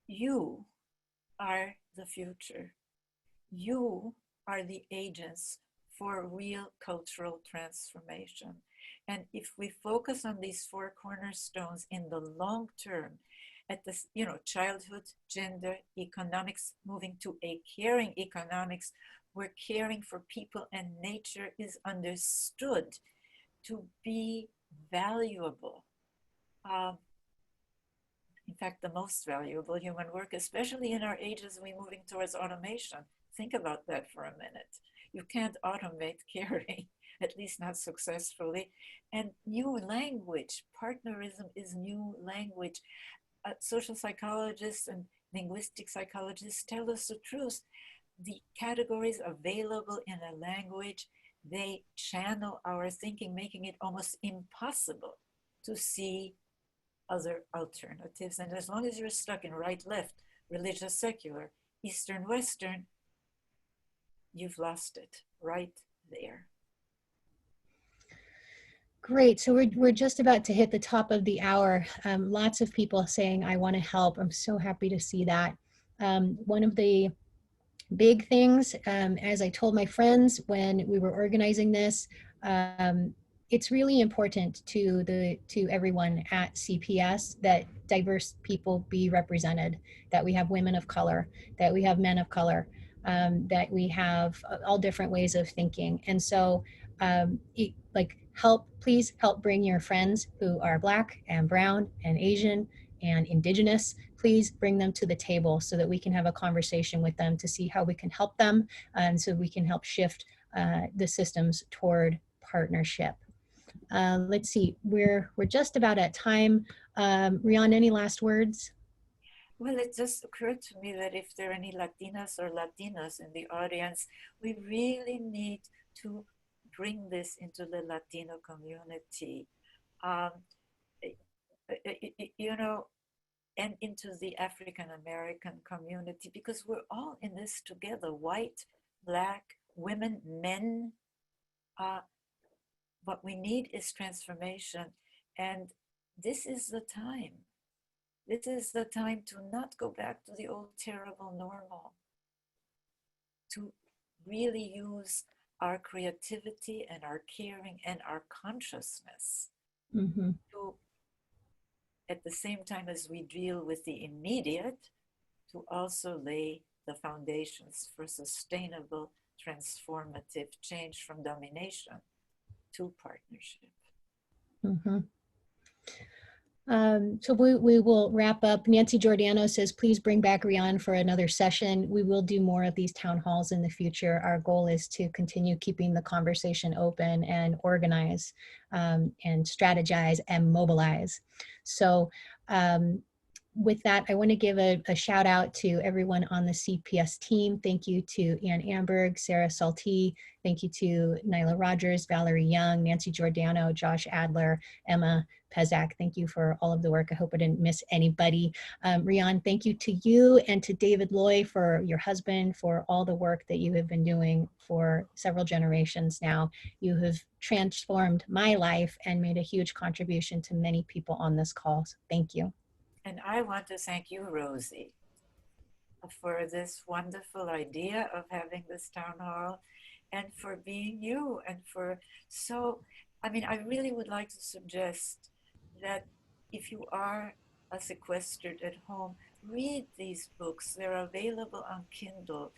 you are the future. You are the agents for real cultural transformation. And if we focus on these four cornerstones in the long term, at this, childhood, gender, economics, moving to a caring economics, where caring for people and nature is understood to be valuable. In fact, the most valuable human work, especially in our age as we're moving towards automation. Think about that for a minute. You can't automate caring, at least not successfully. And new language, partnerism is new language. Social psychologists and linguistic psychologists tell us the truth. The categories available in a language, they channel our thinking, making it almost impossible to see other alternatives. And as long as you're stuck in right, left, religious, secular, Eastern, Western, you've lost it right there. Great. So we're just about to hit the top of the hour. Lots of people saying, I want to help. I'm so happy to see that. One of the big things, as I told my friends when we were organizing this, it's really important to everyone at CPS that diverse people be represented, that we have women of color, that we have men of color, that we have all different ways of thinking. And so please help bring your friends who are Black and brown and Asian and Indigenous. Please bring them to the table so that we can have a conversation with them to see how we can help them, and so we can help shift the systems toward partnership. Let's see, we're just about at time. Riane, any last words? Well, it just occurred to me that if there are any Latinas or Latinos in the audience, we really need to bring this into the Latino community, um, you know, and into the African American community, because we're all in this together, white, Black, women, men. What we need is transformation. And this is the time. This is the time to not go back to the old terrible normal, to really use our creativity and our caring and our consciousness Mm-hmm. to, at the same time as we deal with the immediate, to also lay the foundations for sustainable, transformative change from domination to partnership. Mm-hmm. So we will wrap up. Nancy Giordano says, please bring back Riane for another session. We will do more of these town halls in the future. Our goal is to continue keeping the conversation open and organize and strategize and mobilize. So with that, I want to give a shout out to everyone on the CPS team. Thank you to Ann Amberg, Sarah Salty. Thank you to Nyla Rogers, Valerie Young, Nancy Giordano, Josh Adler, Emma Pezak. Thank you for all of the work. I hope I didn't miss anybody. Riane, thank you to you and to David Loy, for your husband, for all the work that you have been doing for several generations now. You have transformed my life and made a huge contribution to many people on this call. So thank you. And I want to thank you, Rosie, for this wonderful idea of having this town hall, and for being you, and for I really would like to suggest that if you are sequestered at home, read these books. They're available on Kindle.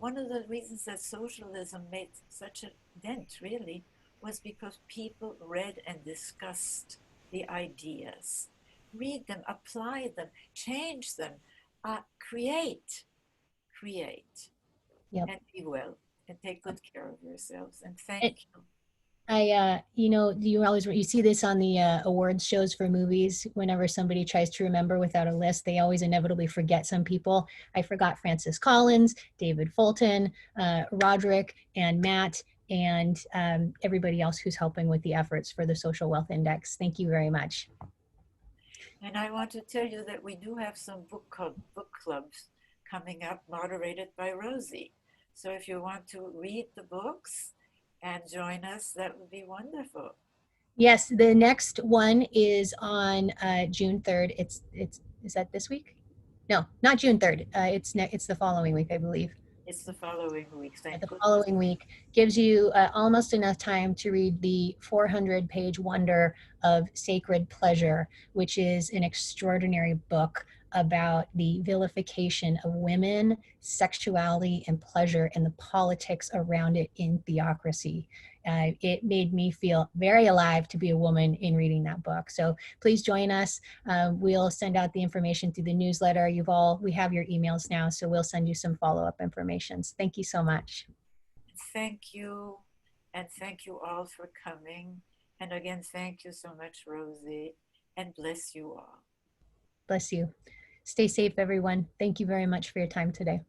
One of the reasons that socialism made such a dent, really, was because people read and discussed the ideas. Read them, apply them, change them, create, Yep. and be well, and take good care of yourselves. And thank you. You see this on the awards shows for movies. Whenever somebody tries to remember without a list, they always inevitably forget some people. I forgot Francis Collins, David Fulton, Roderick, and Matt, and everybody else who's helping with the efforts for the Social Wealth Index. Thank you very much. And I want to tell you that we do have some book clubs coming up, moderated by Rosie. So if you want to read the books and join us, that would be wonderful. Yes, the next one is on June 3rd. Is that this week? No, not June 3rd. It's the following week, I believe. It's the following week. Thank The goodness. following week gives you almost enough time to read the 400-page wonder of Sacred Pleasure, which is an extraordinary book about the vilification of women, sexuality, and pleasure, and the politics around it in theocracy. It made me feel very alive to be a woman in reading that book. So please join us. We'll send out the information through the newsletter. We have your emails now, so we'll send you some follow-up information. Thank you so much. Thank you. And thank you all for coming. And again, thank you so much, Rosie. And bless you all. Bless you. Stay safe, everyone. Thank you very much for your time today.